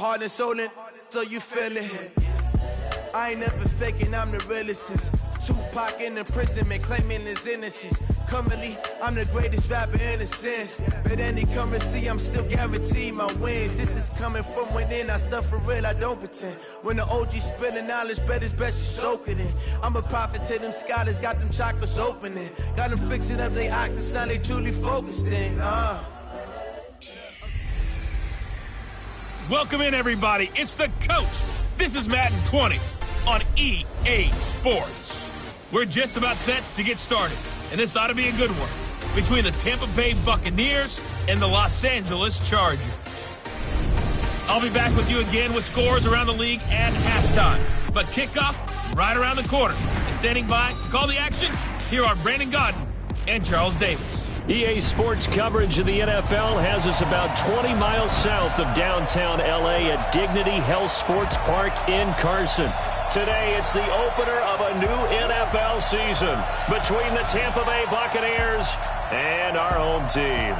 heart and soul in, so you feel it. I ain't never faking, I'm the realest since Tupac in imprisonment, claiming his innocence. Currently, I'm the greatest rapper in a sense. But any currency, I'm still guaranteed my wins. This is coming from within, I stuff for real, I don't pretend. When the OG spilling knowledge, bet it's best you soak it in. I'm a prophet to them scholars, got them chakras opening. Got them fixing up they octaves, now they truly focused in. Welcome in, everybody. It's the coach. This is Madden 20 on EA Sports. We're just about set to get started, and this ought to be a good one between the Tampa Bay Buccaneers and the Los Angeles Chargers. I'll be back with you again with scores around the league at halftime. But kickoff right around the corner. And standing by to call the action, here are Brandon Godden and Charles Davis. EA Sports coverage of the NFL has us about 20 miles south of downtown L.A. at Dignity Health Sports Park in Carson. Today, it's the opener of a new NFL season between the Tampa Bay Buccaneers and our home team.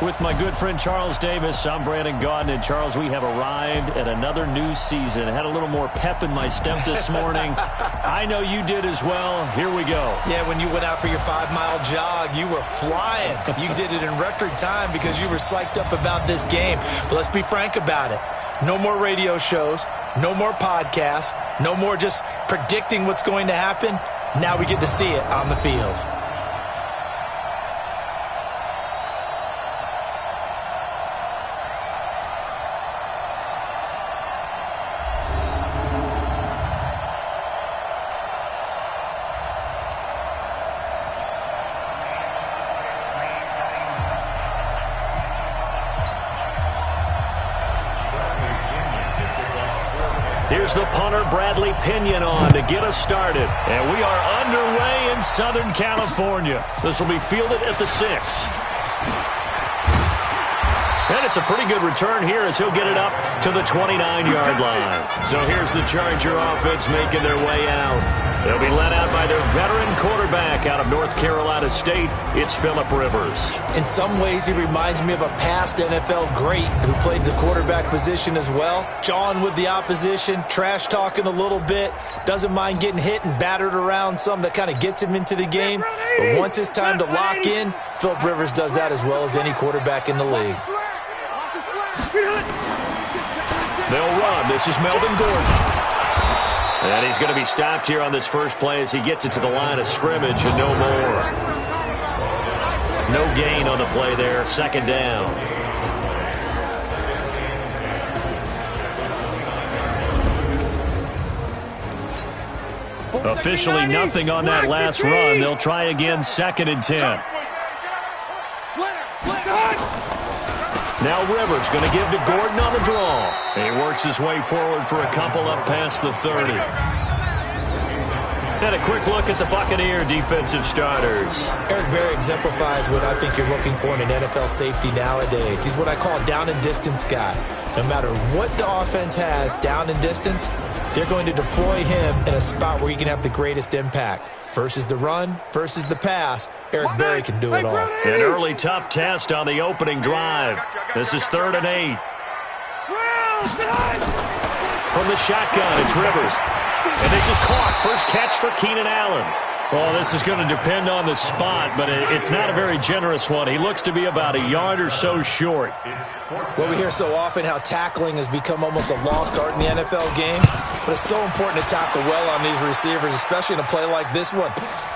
With my good friend Charles Davis, I'm Brandon Godden. And Charles, we have arrived at another new season. I had a little more pep in my step this morning. I know you did as well. Here we go. Yeah, when you went out for your 5-mile jog, you were flying. You did it in record time because you were psyched up about this game. But let's be frank about it. No more radio shows, no more podcasts, no more just predicting what's going to happen. Now we get to see it on the field. Here's the punter, Bradley Pinion, on to get us started. And we are underway in Southern California. This will be fielded at the 6. And it's a pretty good return here as he'll get it up to the 29-yard line. So here's the Charger offense making their way out. They'll be led out by their veteran quarterback out of North Carolina State. It's Phillip Rivers. In some ways, he reminds me of a past NFL great who played the quarterback position as well. Jawing with the opposition, trash talking a little bit, doesn't mind getting hit and battered around some that kind of gets him into the game. But once it's time to lock in, Phillip Rivers does that as well as any quarterback in the league. They'll run. This is Melvin Gordon. And he's going to be stopped here on this first play as he gets it to the line of scrimmage and no more. No gain on the play there. Second down. Officially nothing on that last run. They'll try again, 2nd and 10. Now Rivers going to give to Gordon on the draw. And he works his way forward for a couple up past the 30. And a quick look at the Buccaneer defensive starters. Eric Berry exemplifies what I think you're looking for in an NFL safety nowadays. He's what I call a down and distance guy. No matter what the offense has down and distance, they're going to deploy him in a spot where he can have the greatest impact. Versus the run, versus the pass, Eric Berry can do it all. An early tough test on the opening drive. This is 3rd and 8. From the shotgun, it's Rivers. And this is caught. First catch for Keenan Allen. Well, this is going to depend on the spot, but it's not a very generous one. He looks to be about a yard or so short. Well, we hear so often how tackling has become almost a lost art in the NFL game, but it's so important to tackle well on these receivers, especially in a play like this one.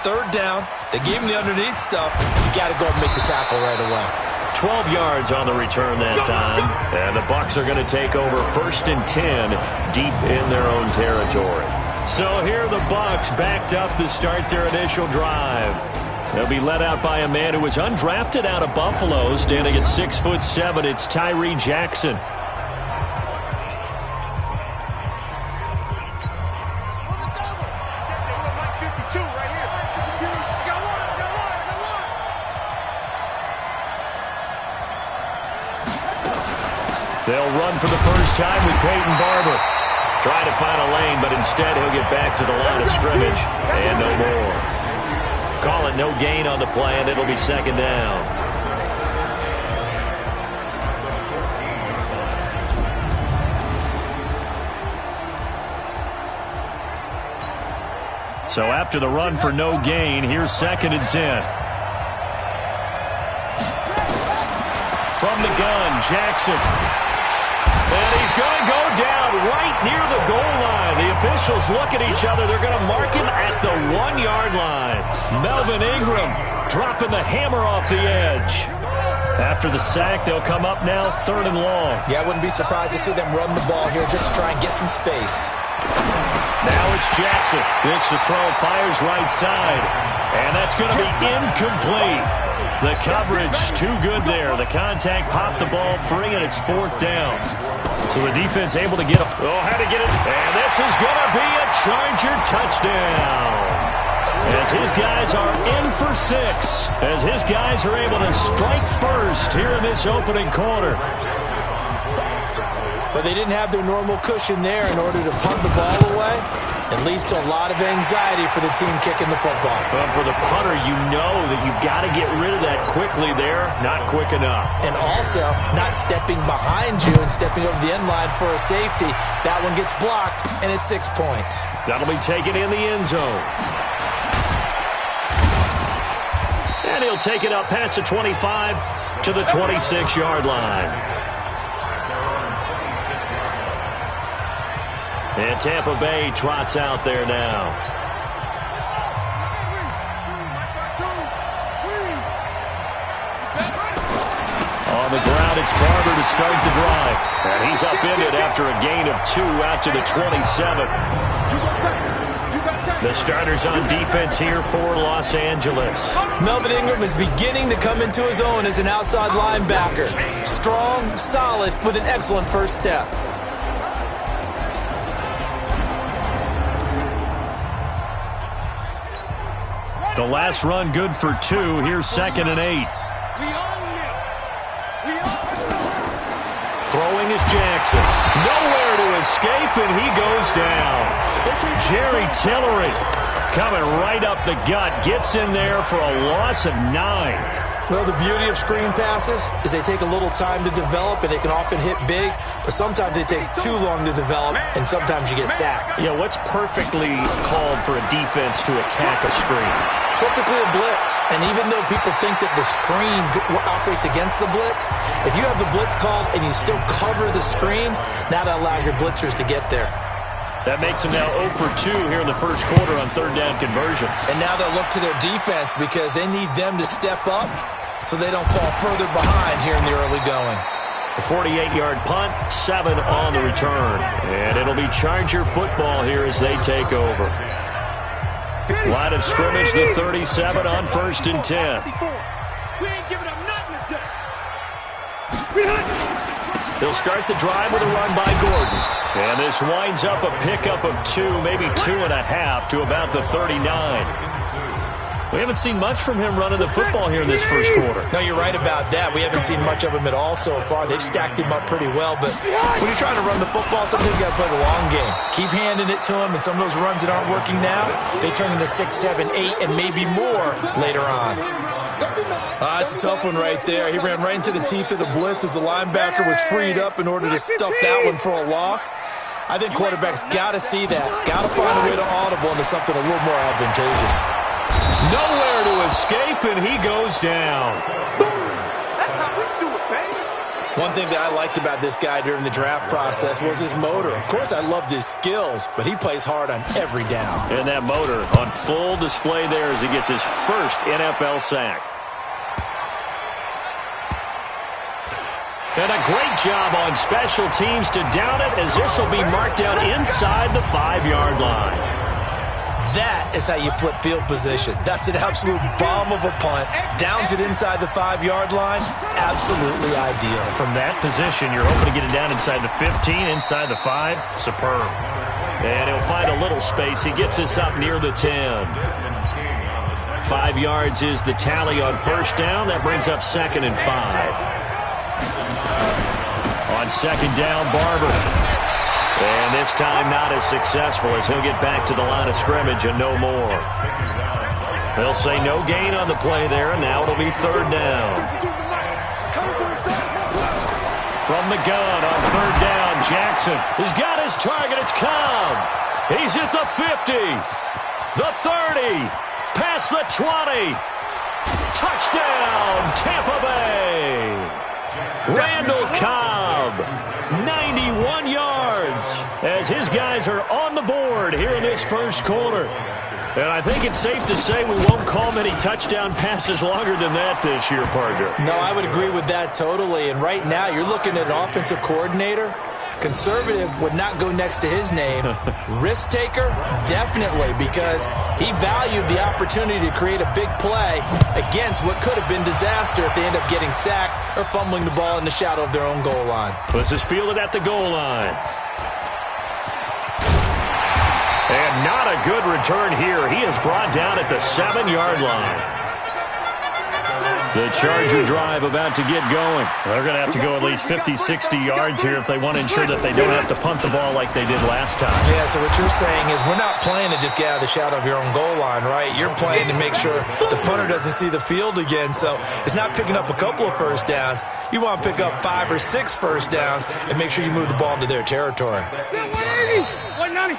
3rd down, they gave him the underneath stuff. You got to go and make the tackle right away. 12 yards on the return that time, and the Bucs are going to take over 1st and 10 deep in their own territory. So here are the Bucs backed up to start their initial drive. They'll be led out by a man who was undrafted out of Buffalo, standing at 6'7". It's Tyree Jackson. They'll run for the first time with Peyton Barber. Trying to find a lane, but instead he'll get back to the line of scrimmage and no more. Call it no gain on the play, and it'll be 2nd down. So after the run for no gain, here's 2nd and 10. From the gun, Jackson. And he's going to go down right near the goal line. The officials look at each other. They're going to mark him at the 1-yard line. Melvin Ingram dropping the hammer off the edge. After the sack, they'll come up now 3rd and long. Yeah, I wouldn't be surprised to see them run the ball here just to try and get some space. Now it's Jackson. Looks to throw, fires right side. And that's going to be incomplete. The coverage too good there. The contact popped the ball free, and it's 4th down. So the defense able to get it. Oh, how to get it. And this is going to be a Charger touchdown. As his guys are in for 6. As his guys are able to strike first here in this opening quarter. But they didn't have their normal cushion there in order to punt the ball away. It leads to a lot of anxiety for the team kicking the football. But for the punter, you know that you've got to get rid of that quickly there. Not quick enough. And also, not stepping behind you and stepping over the end line for a safety. That one gets blocked, and it's 6 points. That'll be taken in the end zone. And he'll take it up past the 25 to the 26-yard line. And Tampa Bay trots out there now. On the ground, it's Barber to start the drive. And he's upended after a gain of 2 out to the 27. The starters on defense here for Los Angeles. Melvin Ingram is beginning to come into his own as an outside linebacker. Strong, solid, with an excellent first step. The last run good for 2. Here's 2nd and 8. Throwing is Jackson. Nowhere to escape, and he goes down. Jerry Tillery coming right up the gut. Gets in there for a loss of 9. Well, the beauty of screen passes is they take a little time to develop, and they can often hit big, but sometimes they take too long to develop, and sometimes you get sacked. Yeah, what's perfectly called for a defense to attack a screen? Typically a blitz, and even though people think that the screen operates against the blitz, if you have the blitz called and you still cover the screen, that allows your blitzers to get there. That makes them now 0 for 2 here in the first quarter on 3rd down conversions. And now they'll look to their defense because they need them to step up so they don't fall further behind here in the early going. A 48-yard punt, 7 on the return. And it'll be Charger football here as they take over. Line of scrimmage, the 37 on 1st and 10. We ain't giving up nothing today. They'll start the drive with a run by Gordon. And this winds up a pickup of 2, maybe 2.5 to about the 39. We haven't seen much from him running the football here in this first quarter. No, you're right about that. We haven't seen much of him at all so far. They've stacked him up pretty well, but when you're trying to run the football, sometimes you got to play the long game. Keep handing it to him, and some of those runs that aren't working now, they turn into 6, 7, 8, and maybe more later on. It's a tough one right there. He ran right into the teeth of the blitz as the linebacker was freed up in order to stuff that one for a loss. I think quarterbacks got to see that. Got to find a way to audible into something a little more advantageous. Nowhere to escape, and he goes down. That's how we do it, baby. One thing that I liked about this guy during the draft process was his motor. Of course, I loved his skills, but he plays hard on every down. And that motor on full display there as he gets his first NFL sack. And a great job on special teams to down it, as this will be marked out inside the 5-yard line. That is how you flip field position. That's an absolute bomb of a punt. Downs it inside the 5-yard line. Absolutely ideal. From that position, you're hoping to get it down inside the 15, inside the 5. Superb. And he'll find a little space. He gets us up near the 10. 5 yards is the tally on first down. That brings up 2nd and 5. On 2nd down, Barber. And this time not as successful as he'll get back to the line of scrimmage and no more. They'll say no gain on the play there, and now it'll be 3rd down. From the gun on 3rd down, Jackson has got his target. It's Cobb. He's at the 50. the 30, past the 20. Touchdown, Tampa Bay. Randall Cobb, 91 yards, as his guys are on the board here in this first quarter. And I think it's safe to say we won't call many touchdown passes longer than that this year, partner. No, I would agree with that totally. And right now, you're looking at an offensive coordinator. Conservative would not go next to his name. Risk taker, definitely, because he valued the opportunity to create a big play against what could have been disaster if they end up getting sacked or fumbling the ball in the shadow of their own goal line. This is fielded at the goal line. And not a good return here. He is brought down at the 7-yard line. The Charger drive about to get going. They're going to have to go at least 50, 60 yards here if they want to ensure that they don't have to punt the ball like they did last time. Yeah, so what you're saying is we're not playing to just get out of the shadow of your own goal line, right? You're playing to make sure the punter doesn't see the field again. So it's not picking up a couple of first downs. You want to pick up 5 or 6 first downs and make sure you move the ball into their territory. 190.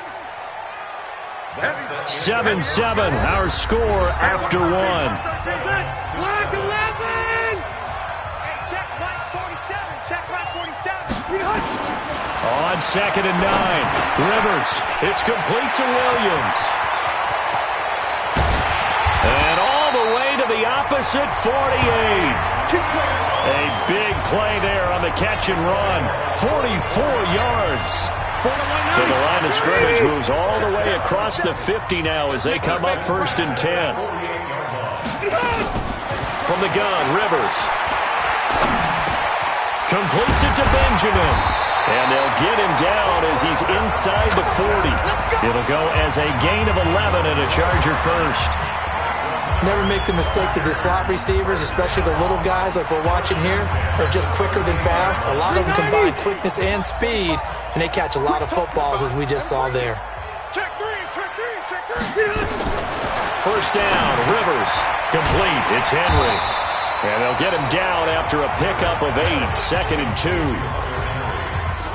7-7, our score after 1. Black 11! Check black 47. Check black 47. On 2nd and 9. Rivers. It's complete to Williams. And all the way to the opposite 48. A big play there on the catch and run. 44 yards. So the line of scrimmage moves all the way across the 50 now as they come up 1st and 10. From the gun, Rivers. Completes it to Benjamin. And they'll get him down as he's inside the 40. It'll go as a gain of 11 and a Charger first. Never make the mistake that the slot receivers, especially the little guys like we're watching here, are just quicker than fast. A lot of them combine quickness and speed, and they catch a lot of footballs, as we just saw there. Check 3, check 3, check 3. First down, Rivers. Complete. It's Henry. And they'll get him down after a pickup of 8. 2nd and 2.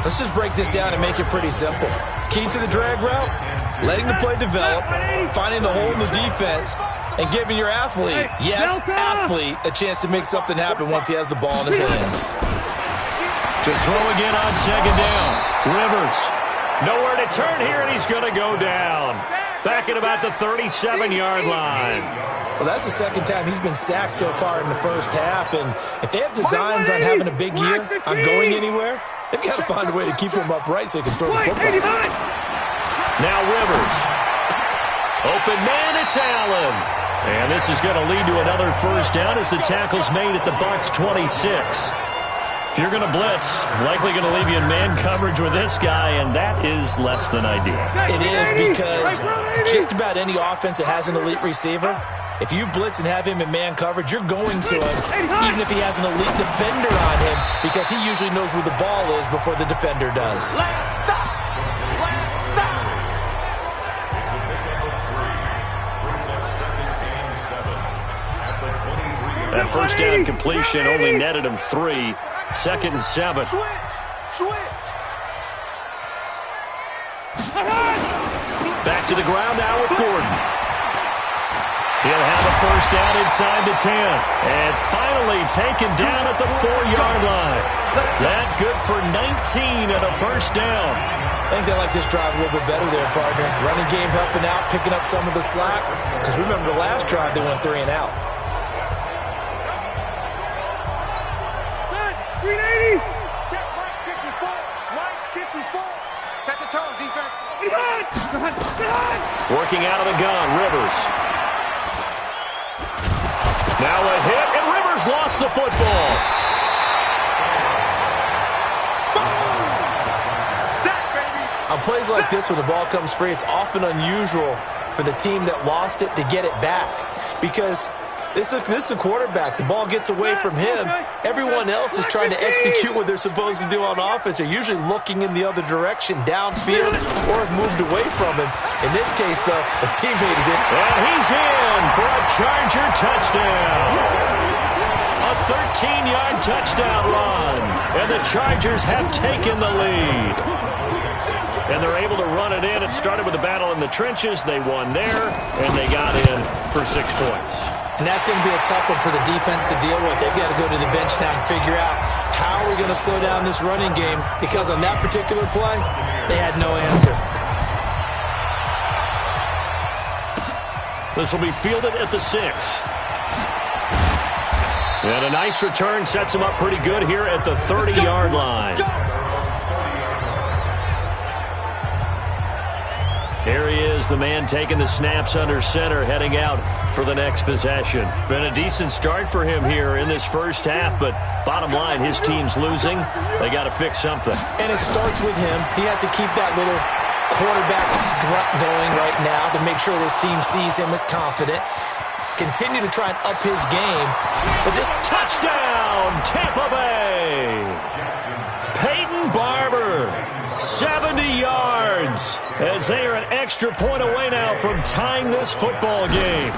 Let's just break this down and make it pretty simple. Key to the drag route, letting the play develop, finding the hole in the defense, and giving your athlete, yes, athlete, a chance to make something happen once he has the ball in his hands. To throw again on 2nd down. Rivers. Nowhere to turn here, and he's going to go down. Back at about the 37-yard line. Well, that's the second time he's been sacked so far in the first half, and if they have designs on having a big year, on going anywhere, they've got to find a way to keep him upright so he can throw the football. Now Rivers. Open man, it's Allen. And this is going to lead to another first down as the tackle's made at the Bucs 26. If you're going to blitz, likely going to leave you in man coverage with this guy, and that is less than ideal. It is, because just about any offense that has an elite receiver, if you blitz and have him in man coverage, you're going to him, even if he has an elite defender on him, because he usually knows where the ball is before the defender does. Last stop. That first down completion only netted him 3. 2nd and 7. Switch. Back to the ground now with Gordon. He'll have a first down inside the 10. And finally taken down at the 4-yard line. That good for 19 and a first down. I think they like this drive a little bit better there, partner. Running game helping out, picking up some of the slack. Because remember the last drive, they went 3 and out. 380. Check right 54. Right 54. Set the tone, defense. Working out of the gun, Rivers. Now a hit, and Rivers lost the football. Sack, baby. On plays like this, when the ball comes free, it's often unusual for the team that lost it to get it back. Because this is a quarterback. The ball gets away from him. Everyone else is trying to execute what they're supposed to do on offense. They're usually looking in the other direction, downfield, or have moved away from him. In this case, though, a teammate is in. And he's in for a Charger touchdown. A 13-yard touchdown run. And the Chargers have taken the lead. and they're able to run it in. It started with a battle in the trenches. They won there, and they got in for 6 points. And that's going to be a tough one for the defense to deal with. They've got to go to the bench now and figure out how are we going to slow down this running game, because on that particular play, they had no answer. This will be fielded at the 6. And a nice return sets him up pretty good here at the 30-yard line. Here he is, the man taking the snaps under center, heading out for the next possession. Been a decent start for him here in this first half, but bottom line, his team's losing. They got to fix something. And it starts with him. He has to keep that little quarterback strut going right now to make sure this team sees him as confident. Continue to try and up his game, but just touchdown, Tampa Bay! Peyton Barber, 70 yards, as they are an extra point away now from tying this football game.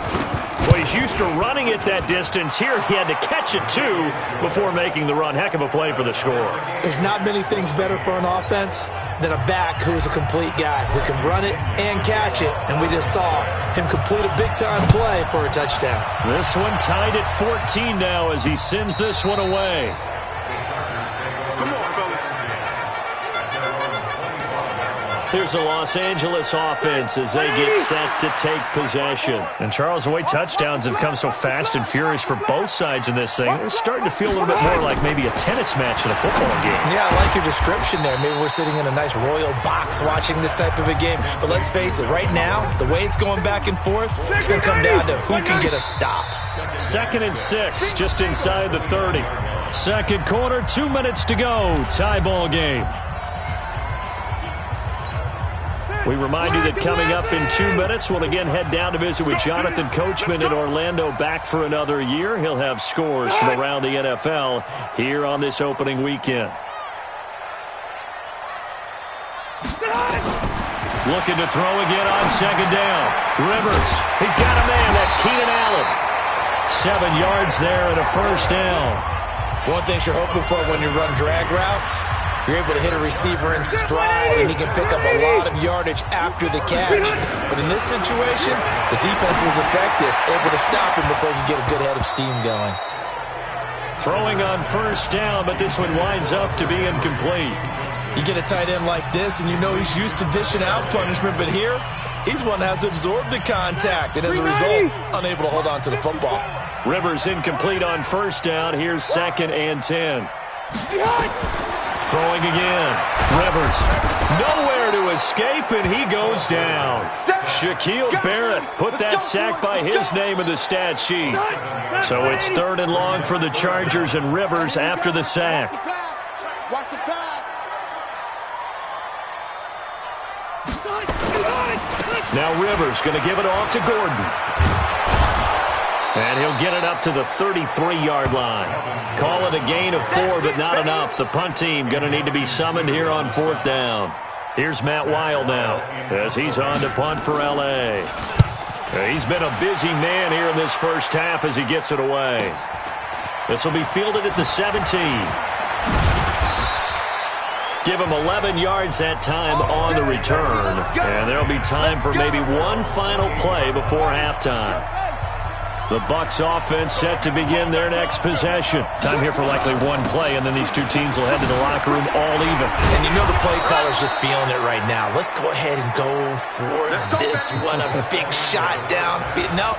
Well, he's used to running it that distance. Here he had to catch it, too, before making the run. Heck of a play for the score. There's not many things better for an offense than a back who's a complete guy, who can run it and catch it. And we just saw him complete a big-time play for a touchdown. This one tied at 14 now as he sends this one away. Come on, fellas. Here's a Los Angeles offense as they get set to take possession. And Charles, the way touchdowns have come so fast and furious for both sides in this thing, it's starting to feel a little bit more like maybe a tennis match in a football game. Yeah, I like your description there. Maybe we're sitting in a nice royal box watching this type of a game. But let's face it, right now, the way it's going back and forth, it's going to come down to who can get a stop. 2nd and 6, just inside the 30. Second quarter, 2 minutes to go. Tie ball game. We remind you that coming up in 2 minutes, we'll again head down to visit with Jonathan Coachman in Orlando, back for another year. He'll have scores from around the NFL here on this opening weekend. Looking to throw again on 2nd down. Rivers, he's got a man. That's Keenan Allen. 7 yards there and a first down. One thing you're hoping for when you run drag routes, you're able to hit a receiver in stride, and he can pick up a lot of yardage after the catch. But in this situation, the defense was effective, able to stop him before he could get a good head of steam going. Throwing on first down, but this one winds up to be incomplete. You get a tight end like this, and you know he's used to dishing out punishment, but here, he's one that has to absorb the contact, and as a result, unable to hold on to the football. Rivers incomplete on first down. Here's 2nd and 10. Throwing again. Rivers, nowhere to escape, and he goes down. Shaquille Barrett put that sack by his name in the stat sheet. So it's 3rd and long for the Chargers, and Rivers after the sack. Watch the pass. Now Rivers going to give it off to Gordon. And he'll get it up to the 33-yard line. Call it a gain of 4, but not enough. The punt team going to need to be summoned here on 4th down. Here's Matt Weil now as he's on to punt for L.A. He's been a busy man here in this first half as he gets it away. This will be fielded at the 17. Give him 11 yards that time on the return. And there'll be time for maybe one final play before halftime. The Bucs offense set to begin their next possession. Time here for likely one play, and then these two teams will head to the locker room all even. And you know the play caller's just feeling it right now. Let's go ahead and go for this one. A big shot down. No.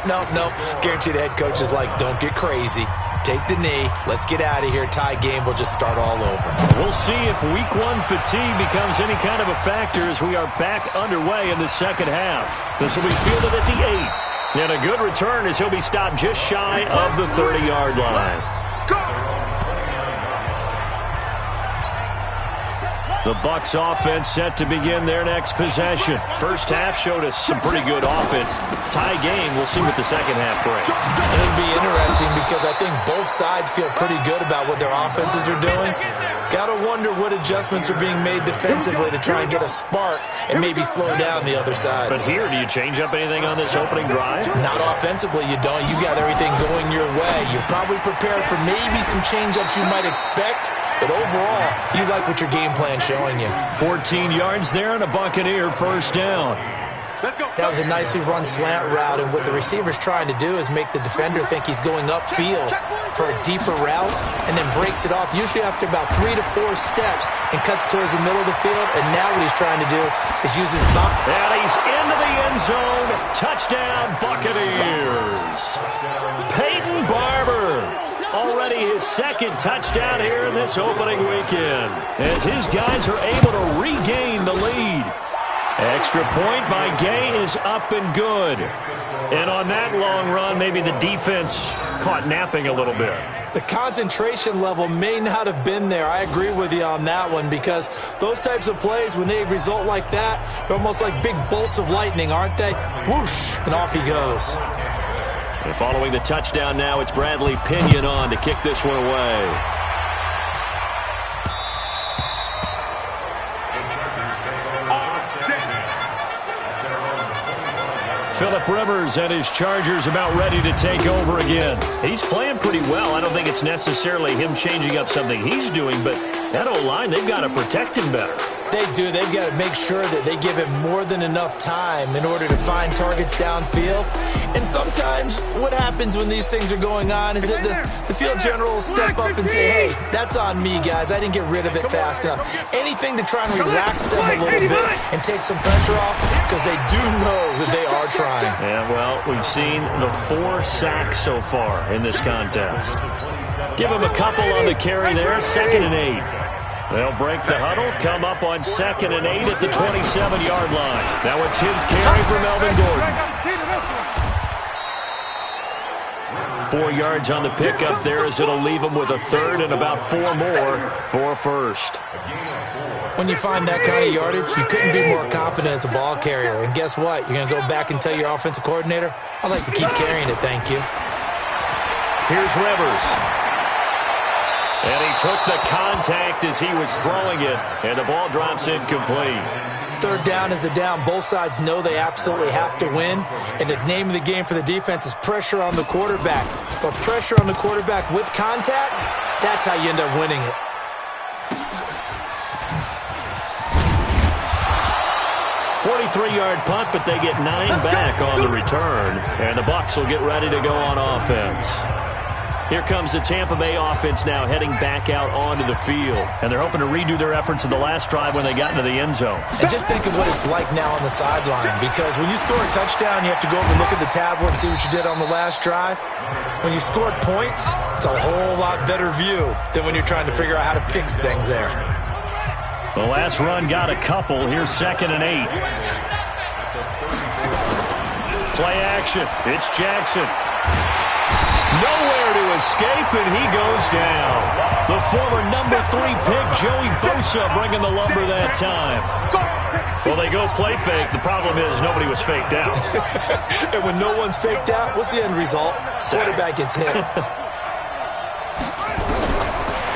Guaranteed the head coach is like, don't get crazy. Take the knee. Let's get out of here. Tie game will just start all over. We'll see if week 1 fatigue becomes any kind of a factor as we are back underway in the second half. This will be fielded at the 8. And a good return as he'll be stopped just shy of the 30-yard line. The Bucs offense set to begin their next possession. First half showed us some pretty good offense. Tie game, we'll see what the second half brings. It'll be interesting because I think both sides feel pretty good about what their offenses are doing. Got to wonder what adjustments are being made defensively to try and get a spark and maybe slow down the other side. But here, do you change up anything on this opening drive? Not offensively, you don't. You got everything going your way. You've probably prepared for maybe some change-ups you might expect, but overall, you like what your game plan's showing you. 14 yards there and a Buccaneer first down. That was a nicely run slant route, and what the receiver's trying to do is make the defender think he's going upfield for a deeper route and then breaks it off, usually after about 3 to 4 steps, and cuts towards the middle of the field. And now what he's trying to do is use his body. And he's into the end zone. Touchdown, Buccaneers. Peyton Barber. Already his second touchdown here in this opening weekend, as his guys are able to regain the lead. Extra point by Gay is up and good. And on that long run, maybe the defense caught napping a little bit. The concentration level may not have been there. I agree with you on that one, because those types of plays, when they result like that, they're almost like big bolts of lightning, aren't they? Whoosh, and off he goes. And following the touchdown now, it's Bradley Pinion on to kick this one away. Phillip Rivers and his Chargers about ready to take over again. He's playing pretty well. I don't think it's necessarily him changing up something he's doing, but that O-line, they've got to protect him better. They do. They've got to make sure that they give him more than enough time in order to find targets downfield. And sometimes what happens when these things are going on is that the field general will step up and say, hey, that's on me, guys. I didn't get rid of it fast enough. Anything to try and relax them a little bit and take some pressure off, because they do know that they are trying. Yeah, well, we've seen the 4 sacks so far in this contest. Give him a couple on the carry there, 2nd and 8. They'll break the huddle, come up on 2nd and 8 at the 27-yard line. Now a 10th carry for Melvin Gordon. 4 yards on the pickup there, as it'll leave him with a 3rd and about 4 more for a first. When you find that kind of yardage, you couldn't be more confident as a ball carrier. And guess what? You're going to go back and tell your offensive coordinator, I'd like to keep carrying it, thank you. Here's Rivers. And he took the contact as he was throwing it, and the ball drops incomplete. 3rd down is the down. Both sides know they absolutely have to win, and the name of the game for the defense is pressure on the quarterback. But pressure on the quarterback with contact, that's how you end up winning it. .43-yard punt, but they get 9 back on the return, and the Bucs will get ready to go on offense. Here comes the Tampa Bay offense now heading back out onto the field. And they're hoping to redo their efforts in the last drive when they got into the end zone. And just think of what it's like now on the sideline, because when you score a touchdown, you have to go over and look at the tablet and see what you did on the last drive. When you scored points, it's a whole lot better view than when you're trying to figure out how to fix things there. The last run got a couple. Here's 2nd and 8. Play action. It's Jackson. Nowhere to escape, and he goes down. The former number 3 pick, Joey Bosa, bringing the lumber that time. Well, they go play fake. The problem is nobody was faked out. And when no one's faked out, what's the end result? Quarterback gets hit.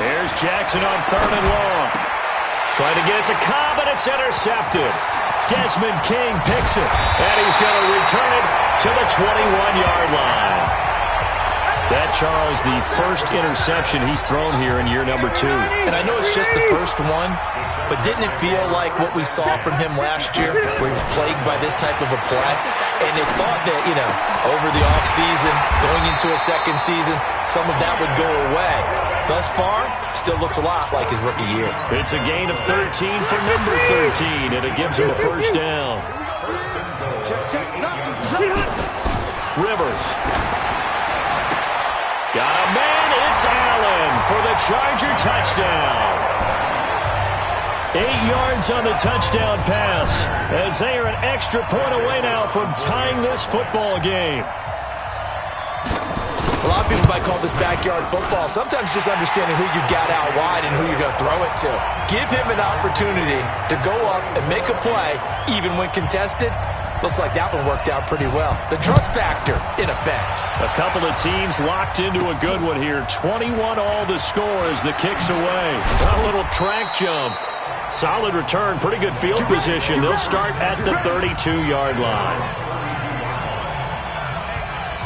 There's Jackson on 3rd and long. Trying to get it to Cobb, and it's intercepted. Desmond King picks it, and he's going to return it to the 21-yard line. That, Charles, the first interception he's thrown here in year number 2. And I know it's just the first one, but didn't it feel like what we saw from him last year, where he was plagued by this type of a play? And they thought that, over the offseason, going into a second season, some of that would go away. Thus far, still looks a lot like his rookie year. It's a gain of 13 for number 13, and it gives him a first down. Rivers. Got a man, it's Allen for the Charger touchdown. 8 yards on the touchdown pass, as they are an extra point away now from tying this football game. A lot of people might call this backyard football. Sometimes just understanding who you got out wide and who you're going to throw it to. Give him an opportunity to go up and make a play, even when contested. Looks like that one worked out pretty well. The trust factor in effect. A couple of teams locked into a good one here. 21 all the score as the kick's away. A little track jump. Solid return, pretty good field position. They'll start at the 32-yard line.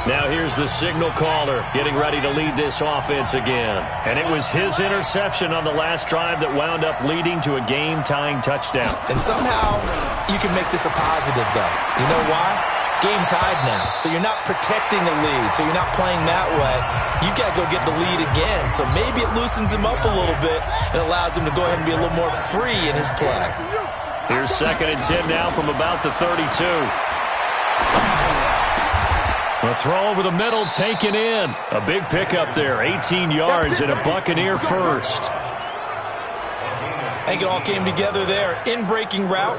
Now here's the signal caller getting ready to lead this offense again. And it was his interception on the last drive that wound up leading to a game-tying touchdown. And somehow you can make this a positive, though. You know why? Game tied now. So you're not protecting a lead. So you're not playing that way. You've got to go get the lead again. So maybe it loosens him up a little bit and allows him to go ahead and be a little more free in his play. Here's 2nd and 10 now from about the 32. A throw over the middle, taken in. A big pickup there, 18 yards and a Buccaneer first. I think it all came together there. In-breaking route,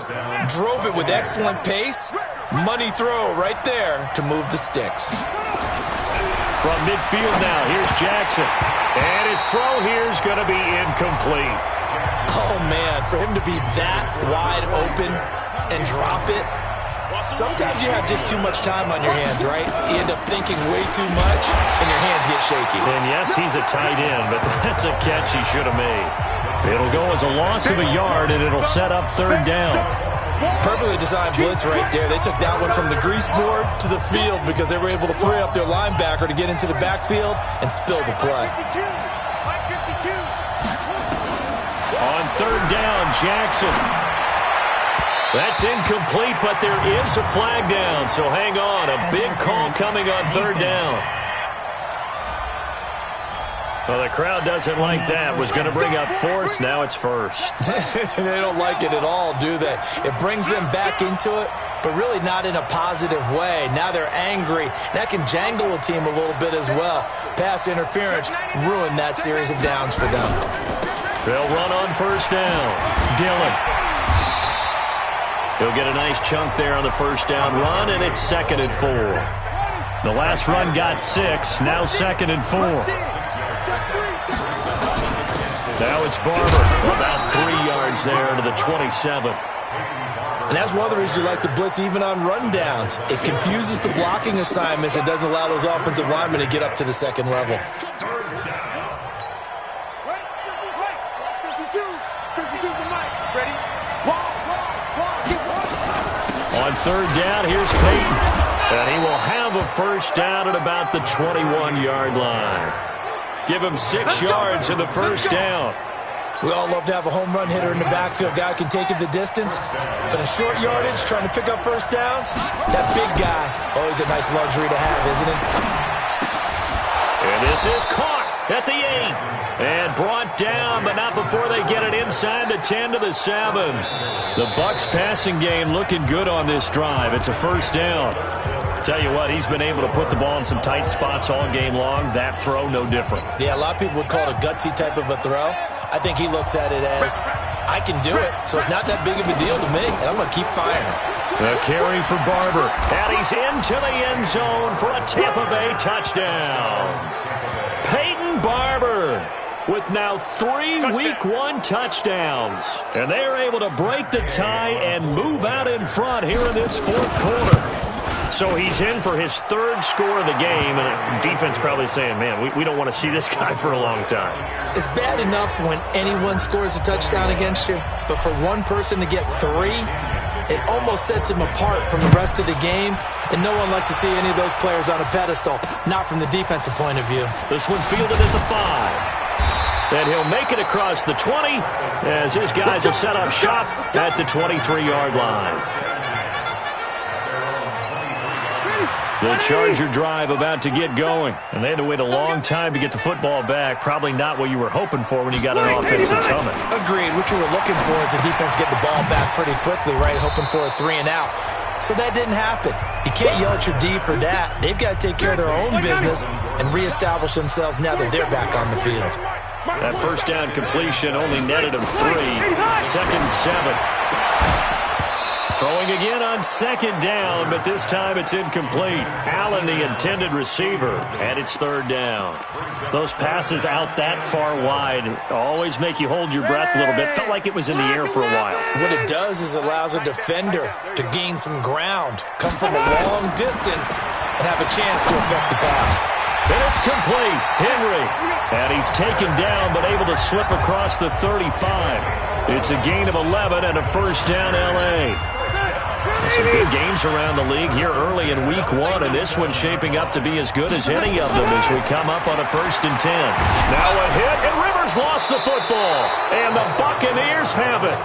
drove it with excellent pace. Money throw right there to move the sticks. From midfield now, here's Jackson. And his throw here is going to be incomplete. Oh, man, for him to be that wide open and drop it. Sometimes you have just too much time on your hands, right? You end up thinking way too much, and your hands get shaky. And yes, he's a tight end, but that's a catch he should have made. It'll go as a loss of a yard, and it'll set up 3rd down. Perfectly designed blitz right there. They took that one from the grease board to the field because they were able to free up their linebacker to get into the backfield and spill the play. On 3rd down, Jackson. That's incomplete, but there is a flag down, so hang on. A big call coming on 3rd down. Well, the crowd doesn't like that. Was going to bring up 4th. Now it's 1st. They don't like it at all, do they? It brings them back into it, but really not in a positive way. Now they're angry. That can jangle a team a little bit as well. Pass interference ruined that series of downs for them. They'll run on 1st down. Dillon. He'll get a nice chunk there on the 1st down run, and it's 2nd and 4. The last run got 6, now 2nd and 4. Now it's Barber, about 3 yards there to the 27. And that's one of the reasons you like to blitz even on rundowns. It confuses the blocking assignments. It doesn't allow those offensive linemen to get up to the 2nd level. On 3rd down, here's Peyton. And he will have a 1st down at about the 21-yard line. Give him 6 yards in the 1st down. We all love to have a home run hitter in the backfield. Guy can take it the distance. But in short yardage, trying to pick up 1st downs, that big guy, always a nice luxury to have, isn't it? And this is caught at the 8. And brought down, but not before they get it inside the 10 to the 7. The Bucs passing game looking good on this drive. It's a 1st down. Tell you what, he's been able to put the ball in some tight spots all game long. That throw, no different. Yeah, a lot of people would call it a gutsy type of a throw. I think he looks at it as, I can do it, so it's not that big of a deal to me, and I'm going to keep firing. The carry for Barber. And he's into the end zone for a Tampa Bay touchdown. Peyton Barber with now 3 Week 1 touchdowns. And they are able to break the tie and move out in front here in this 4th quarter. So he's in for his 3rd score of the game, and the defense probably saying, man, we don't want to see this guy for a long time. It's bad enough when anyone scores a touchdown against you, but for one person to get 3, it almost sets him apart from the rest of the game, and no one likes to see any of those players on a pedestal, not from the defensive point of view. This one fielded at the 5. And he'll make it across the 20 as his guys will set up shop at the 23-yard line. The Charger drive about to get going, and they had to wait a long time to get the football back. Probably not what you were hoping for when you got an offense that's humming. Agreed. What you were looking for is the defense get the ball back pretty quickly, right? Hoping for a 3 and out. So that didn't happen. You can't yell at your D for that. They've got to take care of their own business and reestablish themselves now that they're back on the field. That 1st down completion only netted him 3. 2nd and 7. Throwing again on second down, but this time it's incomplete. Allen, the intended receiver, and it's third down. Those passes out that far wide always make you hold your breath a little bit. Felt like it was in the air for a while. What it does is allows a defender to gain some ground, come from a long distance, and have a chance to affect the pass. And it's complete. Henry. And he's taken down, but able to slip across the 35. It's a gain of 11 and a first down, L.A. Some good games around the league here early in week 1, and this one's shaping up to be as good as any of them as we come up on a 1st and 10. Now a hit, and Rivers lost the football, and the Buccaneers have it.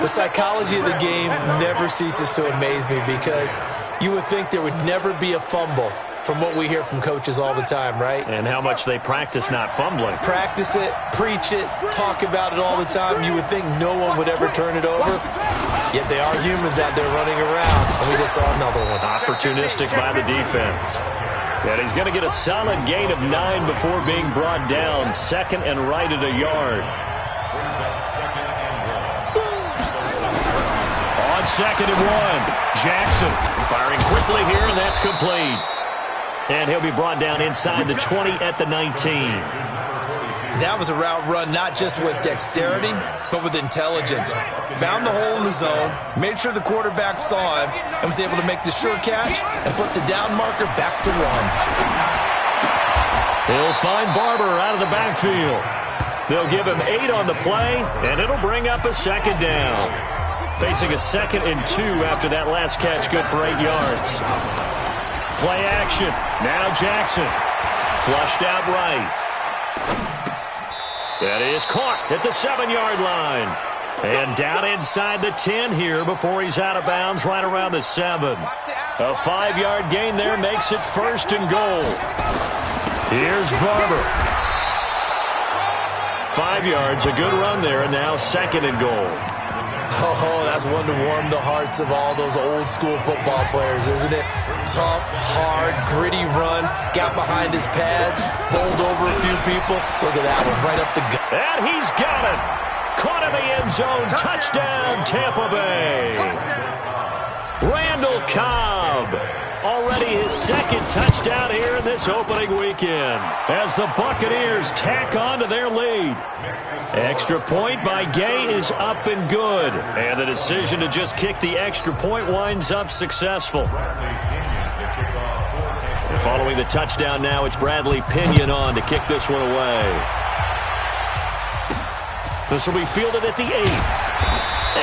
The psychology of the game never ceases to amaze me because you would think there would never be a fumble from what we hear from coaches all the time, right? And how much they practice not fumbling. Practice it, preach it, talk about it all the time. You would think no one would ever turn it over. Yet they are humans out there running around, and we just saw another one. Opportunistic by the defense. And he's going to get a solid gain of 9 before being brought down. Second and right at a yard. On second and 1, Jackson firing quickly here, and that's complete. And he'll be brought down inside the 20 at the 19. That was a route run not just with dexterity, but with intelligence. Found the hole in the zone, made sure the quarterback saw him, and was able to make the sure catch and put the down marker back to 1. He'll find Barber out of the backfield. They'll give him 8 on the play, and it'll bring up a second down. Facing a 2nd and 2 after that last catch, good for 8 yards. Play action. Now Jackson. Flushed out right. That is caught at the 7-yard line. And down inside the 10 here before he's out of bounds right around the 7. A 5-yard gain there makes it 1st and goal. Here's Barber. 5 yards, a good run there, and now 2nd and goal. Oh, that's one to warm the hearts of all those old-school football players, isn't it? Tough, hard, gritty run, got behind his pads, bowled over a few people. Look at that one, right up the gut. And he's got it. Caught in the end zone. Touchdown, Tampa Bay. Randall Cobb. Already his 2nd touchdown here in this opening weekend as the Buccaneers tack on to their lead. Extra point by Gay is up and good. And the decision to just kick the extra point winds up successful. And following the touchdown now, it's Bradley Pinion on to kick this one away. This will be fielded at the 8.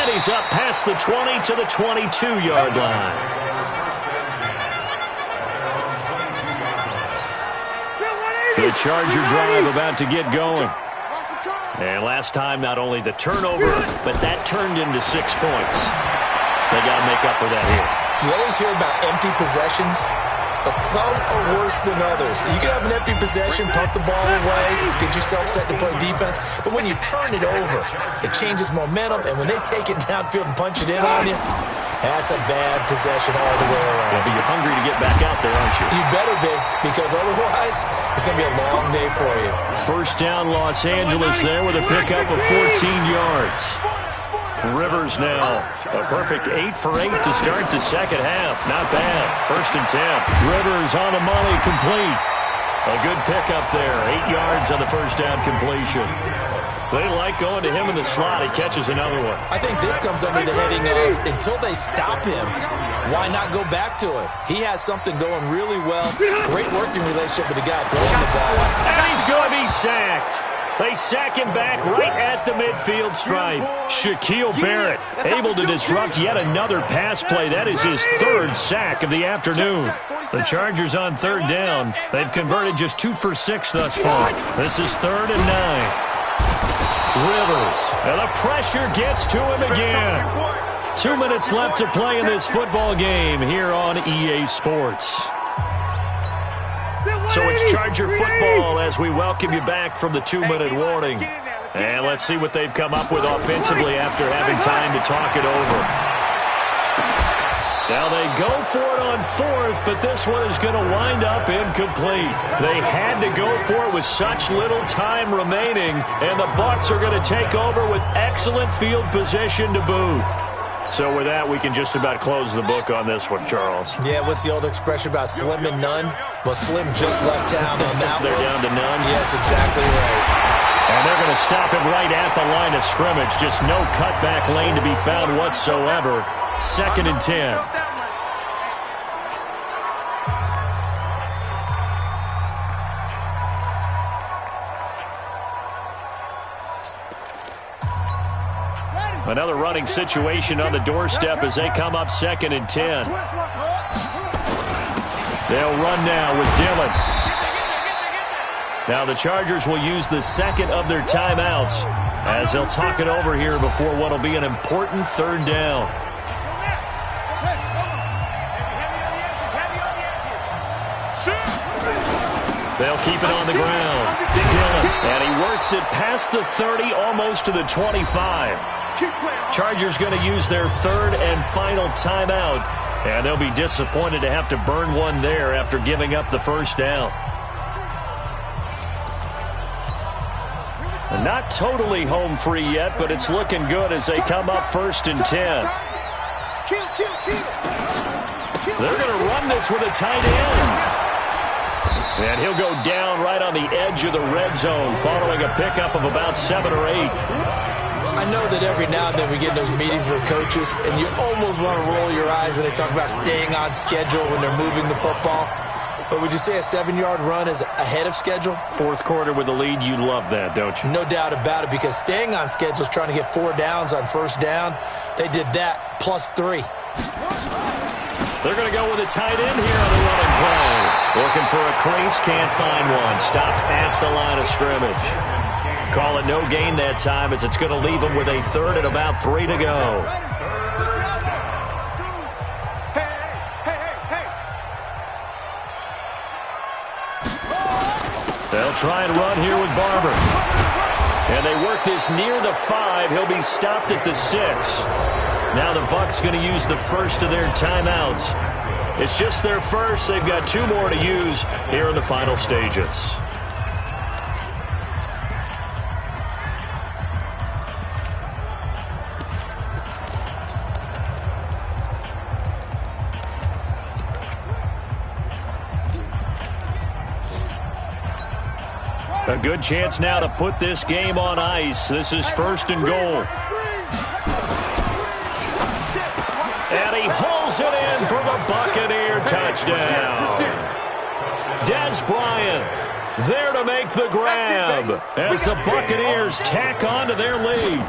And he's up past the 20 to the 22-yard line. The Charger drive about to get going. And last time, not only the turnover, but that turned into 6 points. They got to make up for that here. You always hear about empty possessions, but some are worse than others. You can have an empty possession, pump the ball away, get yourself set to play defense, but when you turn it over, it changes momentum, and when they take it downfield and punch it in on you, that's a bad possession all the way around. Yeah, but you're hungry to get back out there, aren't you? You better be, because otherwise, it's going to be a long day for you. First down, Los Angeles there with a pickup of 14 yards. Rivers now, a perfect 8 for 8 to start the second half. Not bad. 1st and 10. Rivers on the money, complete. A good pickup there. 8 yards on the first down completion. They like going to him in the slot. He catches another one. I think this comes under the heading of until they stop him, why not go back to it? He has something going really well. Great working relationship with the guy throwing the ball. And he's going to be sacked. They sack him back right at the midfield stripe. Shaquille Barrett able to disrupt yet another pass play. That is his 3rd sack of the afternoon. The Chargers on 3rd down. They've converted just 2 for 6 thus far. This is 3rd and 9. Rivers, and the pressure gets to him again. 2 minutes left to play in this football game here on EA Sports. So it's Charger football as we welcome you back from the 2-minute warning. And let's see what they've come up with offensively after having time to talk it over. Now they go for it on fourth, but this one is going to wind up incomplete. They had to go for it with such little time remaining, and the Bucs are going to take over with excellent field position to boot. So with that, we can just about close the book on this one, Charles. Yeah, what's the old expression about slim and none? Well, Slim just left town on that one. They're down to none? Yes, exactly right. And they're going to stop him right at the line of scrimmage. Just no cutback lane to be found whatsoever. 2nd and 10. Another running situation on the doorstep as they come up 2nd and 10. They'll run now with Dillon. Now the Chargers will use the second of their timeouts as they'll talk it over here before what will be an important 3rd down. They'll keep it on the ground. Dillon, and he works it past the 30, almost to the 25. Chargers going to use their 3rd and final timeout, and they'll be disappointed to have to burn one there after giving up the 1st down. And not totally home free yet, but it's looking good as they come up 1st and 10. They're going to run this with a tight end. And he'll go down right on the edge of the red zone following a pickup of about 7 or 8. I know that every now and then we get in those meetings with coaches, and you almost want to roll your eyes when they talk about staying on schedule when they're moving the football. But would you say a 7-yard run is ahead of schedule? 4th quarter with the lead, you love that, don't you? No doubt about it, because staying on schedule is trying to get 4 downs on 1st down. They did that plus 3. They're going to go with a tight end here on the running play. Looking for a crease, can't find one. Stopped at the line of scrimmage. Call it no gain that time as it's going to leave them with a 3rd and about 3 to go. They'll try and run here with Barber. And they work this near the 5. He'll be stopped at the 6. Now the Bucs going to use the 1st of their timeouts. It's just their 1st. They've got 2 more to use here in the final stages. A good chance now to put this game on ice. This is 1st and goal. And he hauls it in for the Buccaneer touchdown. Des Bryant there to make the grab as the Buccaneers tack on to their lead.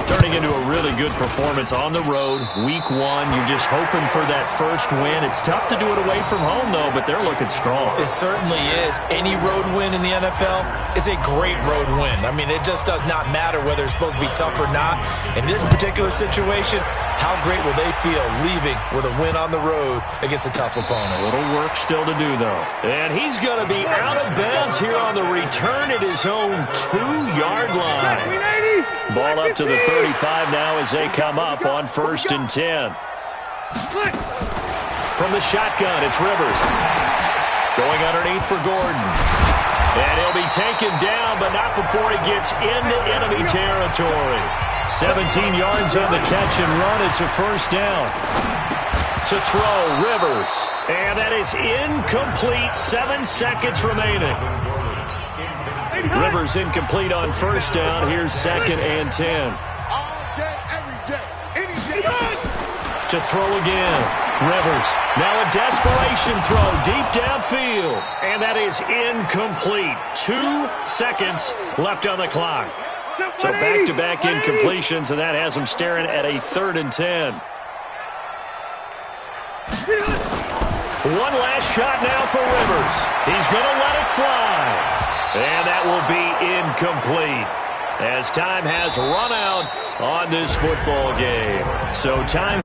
Turning into a really good performance on the road. Week 1, you're just hoping for that 1st win. It's tough to do it away from home, though, but they're looking strong. It certainly is. Any road win in the NFL is a great road win. I mean, it just does not matter whether it's supposed to be tough or not. In this particular situation, how great will they feel leaving with a win on the road against a tough opponent? A little work still to do, though. And he's going to be out of bounds here on the return at his own 2-yard line. Ball up to the 35 now as they come up on 1st and 10. From the shotgun, it's Rivers. Going underneath for Gordon. And he'll be taken down, but not before he gets into enemy territory. 17 yards on the catch and run. It's a 1st down. To throw, Rivers. And that is incomplete. 7 seconds remaining. Rivers incomplete on 1st down. Here's 2nd and 10. To throw again. Rivers. Now a desperation throw deep downfield. And that is incomplete. 2 seconds left on the clock. So back-to-back incompletions, and that has them staring at a 3rd and 10. One last shot now for Rivers. He's going to let it fly. And that will be incomplete as time has run out on this football game. So time